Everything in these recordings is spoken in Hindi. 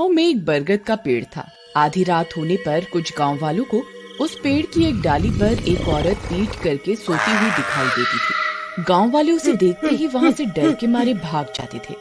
गांव में एक बरगद का पेड़ था। आधी रात होने पर कुछ गांव वालों को उस पेड़ की एक डाली पर एक औरत पीठ करके सोती हुई दिखाई देती थी। गांव वाले उसे देखते ही वहां से डर के मारे भाग जाते थे।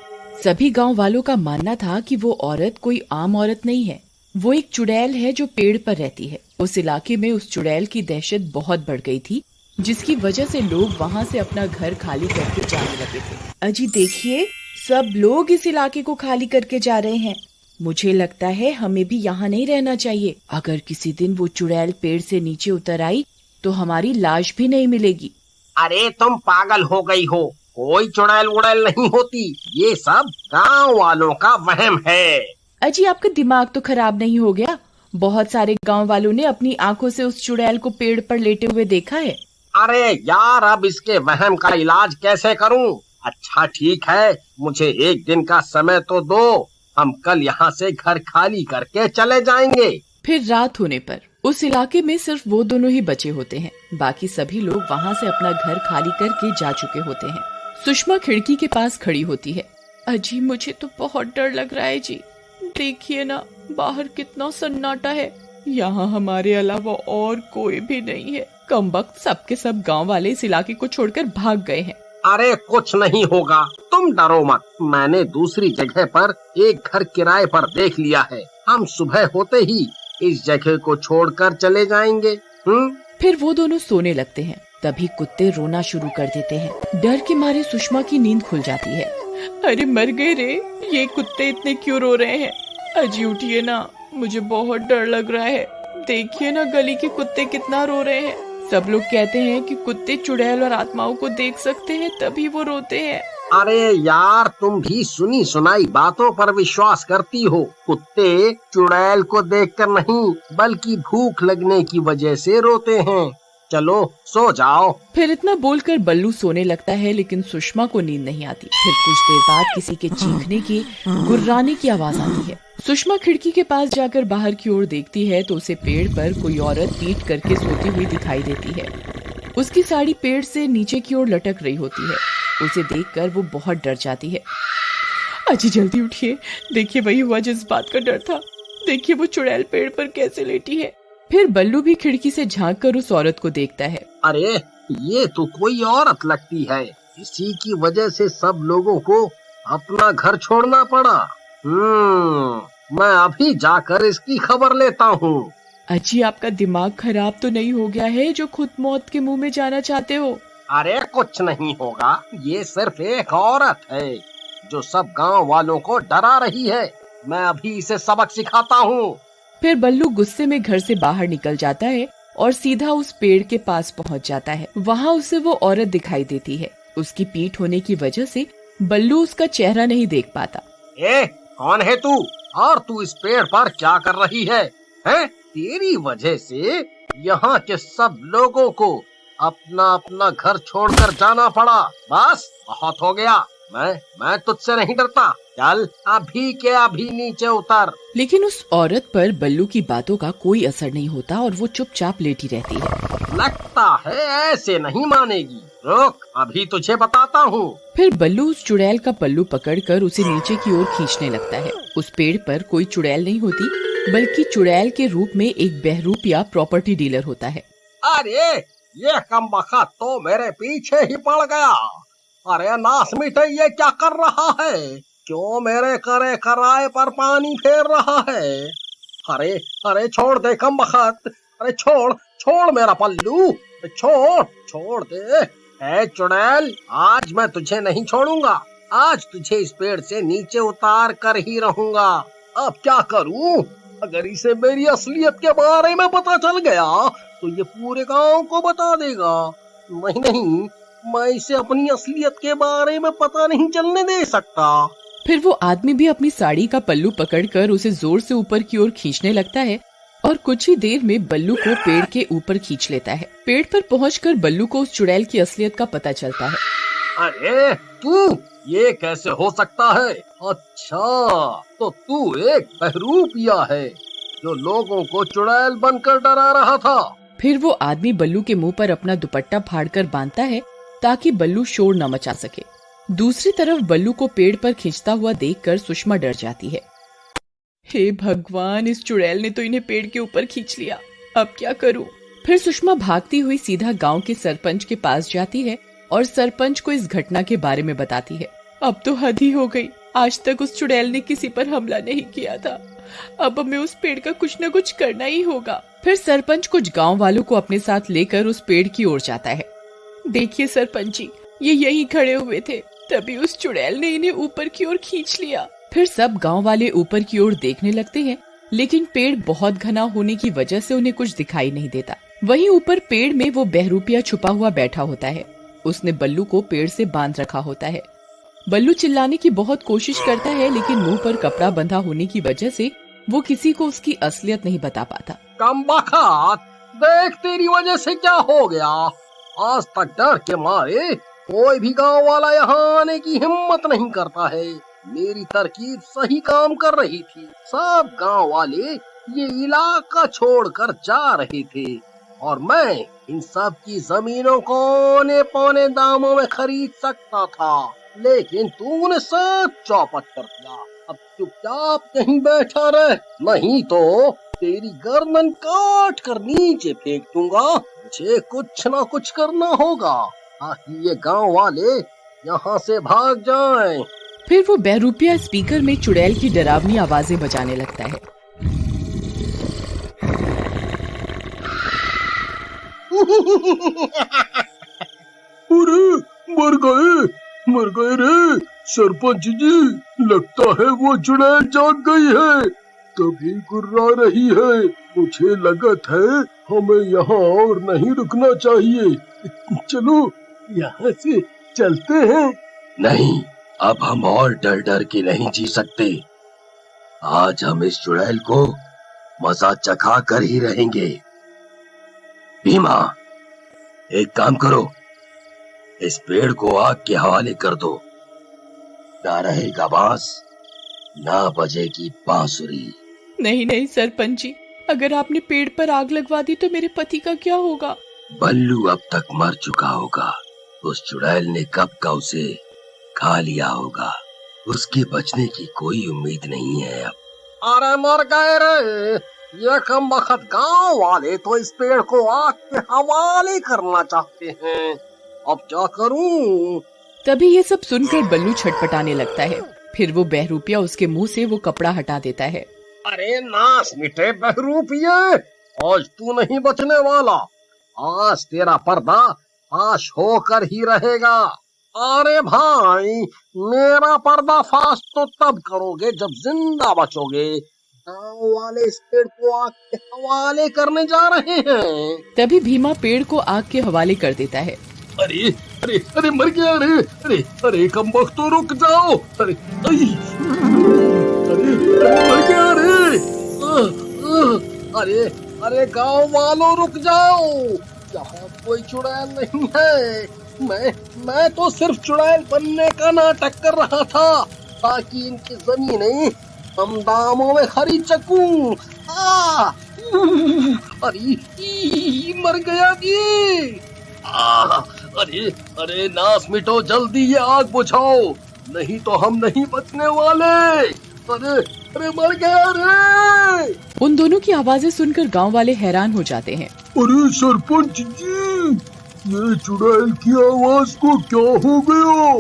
सभी गांव वालों का मानना था कि वो औरत कोई आम औरत नहीं है, वो एक चुड़ैल है जो पेड़ पर रहती है। उस इलाके में उस चुड़ैल की दहशत बहुत बढ़ गई थी, जिसकी वजह से लोग वहाँ से अपना घर खाली करके जाने लगे थे। अजी देखिए, सब लोग इस इलाके को खाली करके जा रहे हैं। मुझे लगता है हमें भी यहाँ नहीं रहना चाहिए। अगर किसी दिन वो चुड़ैल पेड़ से नीचे उतर आई तो हमारी लाश भी नहीं मिलेगी। अरे तुम पागल हो गई हो, कोई चुड़ैल उड़ैल नहीं होती, ये सब गांव वालों का वहम है। अजी आपका दिमाग तो खराब नहीं हो गया? बहुत सारे गांव वालों ने अपनी आंखों से उस चुड़ैल को पेड़ पर लेटे हुए देखा है। अरे यार, अब इसके वहम का इलाज कैसे करूं? अच्छा ठीक है, मुझे एक दिन का समय तो दो, हम कल यहाँ से घर खाली करके चले जाएंगे। फिर रात होने पर उस इलाके में सिर्फ वो दोनों ही बचे होते हैं। बाकी सभी लोग वहाँ से अपना घर खाली करके जा चुके होते हैं। सुषमा खिड़की के पास खड़ी होती है। अजी मुझे तो बहुत डर लग रहा है जी। देखिए ना, बाहर कितना सन्नाटा है। यहाँ हमारे अलावा और कोई भी नहीं है। कमबख्त सबके सब गांव वाले इस इलाके को छोड़कर भाग गए हैं। अरे कुछ नहीं होगा, तुम डरो मत। मैंने दूसरी जगह पर एक घर किराए पर देख लिया है। हम सुबह होते ही इस जगह को छोड़कर चले जाएंगे। फिर वो दोनों सोने लगते हैं। तभी कुत्ते रोना शुरू कर देते हैं। डर के मारे सुषमा की नींद खुल जाती है। अरे मर गए रे, ये कुत्ते इतने क्यों रो रहे हैं? अजी उठिए ना, मुझे बहुत डर लग रहा है। देखिए ना, गली के कुत्ते कितना रो रहे हैं। सब लोग कहते हैं कि कुत्ते चुड़ैल और आत्माओं को देख सकते हैं, तभी वो रोते हैं। अरे यार, तुम भी सुनी सुनाई बातों पर विश्वास करती हो। कुत्ते चुड़ैल को देखकर नहीं, बल्कि भूख लगने की वजह से रोते हैं। चलो सो जाओ। फिर इतना बोलकर बल्लू सोने लगता है, लेकिन सुषमा को नींद नहीं आती। फिर कुछ देर बाद किसी के चीखने की, गुर्राने की आवाज आती है। सुषमा खिड़की के पास जाकर बाहर की ओर देखती है तो उसे पेड़ पर कोई औरत पीठ करके सोती हुई दिखाई देती है। उसकी साड़ी पेड़ से नीचे की ओर लटक रही होती है। उसे देखकर वो बहुत डर जाती है। अजी जल्दी उठिए, देखिए वही हुआ जिस बात का डर था। देखिए वो चुड़ैल पेड़ पर कैसे लेटी है। फिर बल्लू भी खिड़की से झांककर उस औरत को देखता है। अरे ये तो कोई औरत लगती है, इसी की वजह से सब लोगों को अपना घर छोड़ना पड़ा। मैं अभी जाकर इसकी खबर लेता हूँ। अजी आपका दिमाग खराब तो नहीं हो गया है जो खुद मौत के मुंह में जाना चाहते हो? अरे कुछ नहीं होगा, ये सिर्फ एक औरत है जो सब गांव वालों को डरा रही है। मैं अभी इसे सबक सिखाता हूँ। फिर बल्लू गुस्से में घर से बाहर निकल जाता है और सीधा उस पेड़ के पास पहुंच जाता है। वहाँ उसे वो औरत दिखाई देती है। उसकी पीठ होने की वजह से बल्लू उसका चेहरा नहीं देख पाता। कौन है तू, और तू इस पेड़ पर क्या कर रही है? तेरी वजह से यहाँ के सब लोगों को अपना अपना घर छोड़कर जाना पड़ा। बस बहुत हो गया, मैं तुझसे नहीं डरता। चल अभी के अभी नीचे उतर। लेकिन उस औरत पर बल्लू की बातों का कोई असर नहीं होता और वो चुपचाप लेटी रहती है। लगता है ऐसे नहीं मानेगी, रुक अभी तुझे बताता हूँ। फिर बल्लू उस चुड़ैल का पल्लू पकड़कर उसे नीचे की ओर खींचने लगता है। उस पेड़ पर कोई चुड़ैल नहीं होती, बल्कि चुड़ैल के रूप में एक बहरूप या प्रॉपर्टी डीलर होता है। अरे ये कमबख्त तो मेरे पीछे ही पड़ गया। अरे नासमीटे, ये क्या कर रहा है? क्यों मेरे करे कराए पर पानी फेर रहा है? अरे छोड़ दे कमबख्त, अरे छोड़ मेरा पल्लू, छोड़ दे। ए चुड़ैल, आज मैं तुझे नहीं छोड़ूंगा। आज तुझे इस पेड़ से नीचे उतार कर ही रहूंगा। अब क्या करूं? अगर इसे मेरी असलियत के बारे में पता चल गया तो ये पूरे गांव को बता देगा। नहीं, मैं इसे अपनी असलियत के बारे में पता नहीं चलने दे सकता। फिर वो आदमी भी अपनी साड़ी का पल्लू पकड़कर उसे जोर से ऊपर की ओर खींचने लगता है और कुछ ही देर में बल्लू को पेड़ के ऊपर खींच लेता है। पेड़ पर पहुंचकर बल्लू को उस चुड़ैल की असलियत का पता चलता है। अरे तू, ये कैसे हो सकता है? अच्छा, तो तू एक बहरूपिया है जो लोगों को चुड़ैल बनकर डरा रहा था। फिर वो आदमी बल्लू के मुंह पर अपना दुपट्टा फाड़कर बांधता है ताकि बल्लू शोर न मचा सके। दूसरी तरफ बल्लू को पेड़ पर खींचता हुआ देखकर सुषमा डर जाती है। हे भगवान, इस चुड़ैल ने तो इन्हें पेड़ के ऊपर खींच लिया, अब क्या करूं? फिर सुषमा भागती हुई सीधा गांव के सरपंच के पास जाती है और सरपंच को इस घटना के बारे में बताती है। अब तो हद ही हो गई, आज तक उस चुड़ैल ने किसी पर हमला नहीं किया था, अब हमें उस पेड़ का कुछ न कुछ करना ही होगा। फिर सरपंच कुछ गांव वालों को अपने साथ लेकर उस पेड़ की ओर जाता है। देखिए सरपंच जी, ये यहीं खड़े हुए थे, तभी उस चुड़ैल ने इन्हें ऊपर की ओर खींच लिया। फिर सब गांव वाले ऊपर की ओर देखने लगते हैं, लेकिन पेड़ बहुत घना होने की वजह से उन्हें कुछ दिखाई नहीं देता। वहीं ऊपर पेड़ में वो बहरूपिया छुपा हुआ बैठा होता है। उसने बल्लू को पेड़ से बांध रखा होता है। बल्लू चिल्लाने की बहुत कोशिश करता है, लेकिन मुंह पर कपड़ा बंधा होने की वजह से वो किसी को उसकी असलियत नहीं बता पाता। कमबख्त, देख तेरी वजह से क्या हो गया। आज तक डर के मारे कोई भी गांव वाला यहाँ आने की हिम्मत नहीं करता है। मेरी तरकीब सही काम कर रही थी, सब गांव वाले ये इलाका छोड़कर जा रहे थे और मैं इन सब की जमीनों को औने पौने दामों में खरीद सकता था, लेकिन तूने सब चौपट कर दिया। अब चुपचाप कहीं बैठा रह, नहीं तो तेरी गर्दन काट कर नीचे फेंक दूंगा। मुझे कुछ ना कुछ करना होगा ताकि ये गांव वाले यहाँ से भाग जाएं। फिर वो बहरूपिया स्पीकर में चुड़ैल की डरावनी आवाजें बजाने लगता है। अरे मर गए रे सरपंच जी, लगता है वो चुड़ैल जाग गई है, तभी गुर्रा रही है। मुझे लगत है हमें यहाँ और नहीं रुकना चाहिए, चलो यहाँ से चलते हैं। नहीं, अब हम और डर डर के नहीं जी सकते। आज हम इस चुड़ैल को मजा चखा कर ही रहेंगे। भीमा, एक काम करो, इस पेड़ को आग के हवाले कर दो। ना रहेगा बांस, ना बजेगी बांसुरी। नहीं नहीं सरपंच जी, अगर आपने पेड़ पर आग लगवा दी तो मेरे पति का क्या होगा? बल्लू अब तक मर चुका होगा, उस चुड़ैल ने कब का उसे खा लिया होगा, उसके बचने की कोई उम्मीद नहीं है अब। अरे मर गए रे, ये कमबख्त गांव वाले तो इस पेड़ को आग के हवाले करना चाहते हैं, अब क्या करूं? तभी ये सब सुनकर बल्लू छटपटाने लगता है। फिर वो बहरूपिया उसके मुंह से वो कपड़ा हटा देता है। अरे नास मिटे बहरूपिये, आज तू नहीं बचने वाला, आज तेरा पर्दा फाश होकर ही रहेगा। अरे भाई, मेरा पर्दा फाश तो तब करोगे जब जिंदा बचोगे। गांव वाले इस पेड़ को आग के हवाले करने जा रहे हैं। तभी भीमा पेड़ को आग के हवाले कर देता है। अरे अरे अरे मर गया रे, अरे अरे कमबख्त तो रुक जाओ, अरे अरे मर गया रे। अरे अरे गांव वालों रुक जाओ, यहाँ कोई चुड़ैल नहीं है। मैं तो सिर्फ चुड़ैल बनने का नाटक कर रहा था ताकि इनकी जमीनें कम दामों में खरीद सकूं। अरे मर गया ये। अरे अरे नास मिटो, जल्दी ये आग बुझाओ, नहीं तो हम नहीं बचने वाले। अरे अरे मर गया रे। उन दोनों की आवाजें सुनकर गांव वाले हैरान हो जाते हैं। अरे सरपंच जी, ये चुड़ैल की आवाज को क्या हो गया?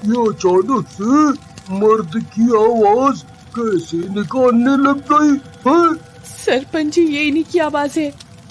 ये अचानक से मर्द की आवाज कैसे निकालने लग गई है? सरपंच जी, ये इन्हीं की आवाज है,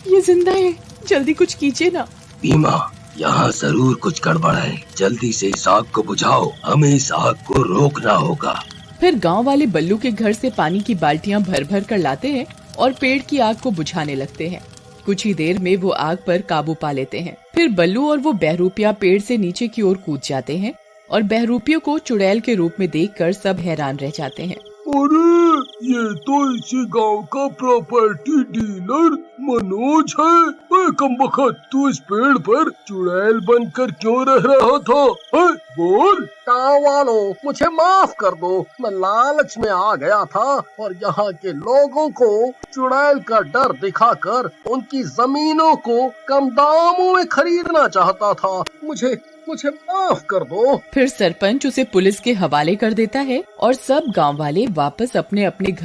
ये जिंदा है, जल्दी कुछ कीजिए ना। भीमा, यहाँ जरूर कुछ गड़बड़ है, जल्दी से इस आग को बुझाओ, हमें इस आग को रोकना होगा। फिर गांव वाले बल्लू के घर से पानी की बाल्टियां भर भर कर लाते हैं और पेड़ की आग को बुझाने लगते हैं। कुछ ही देर में वो आग पर काबू पा लेते हैं। फिर बल्लू और वो बहरूपिया पेड़ से नीचे की ओर कूद जाते हैं और बहरूपियों को चुड़ैल के रूप में देखकर सब हैरान रह जाते हैं। अरे ये तो इसी गांव का प्रॉपर्टी डीलर मनोज है। कमबख्त, तू इस पेड़ पर चुड़ैल बनकर क्यों रह रहा था? बोल। गाँव वालों, मुझे माफ कर दो, मैं लालच में आ गया था और यहाँ के लोगों को चुड़ैल का डर दिखाकर उनकी जमीनों को कम दामों में खरीदना चाहता था। मुझे माफ कर दो। फिर सरपंच उसे पुलिस के हवाले कर देता है और सब गांव वाले वापस अपने अपने घर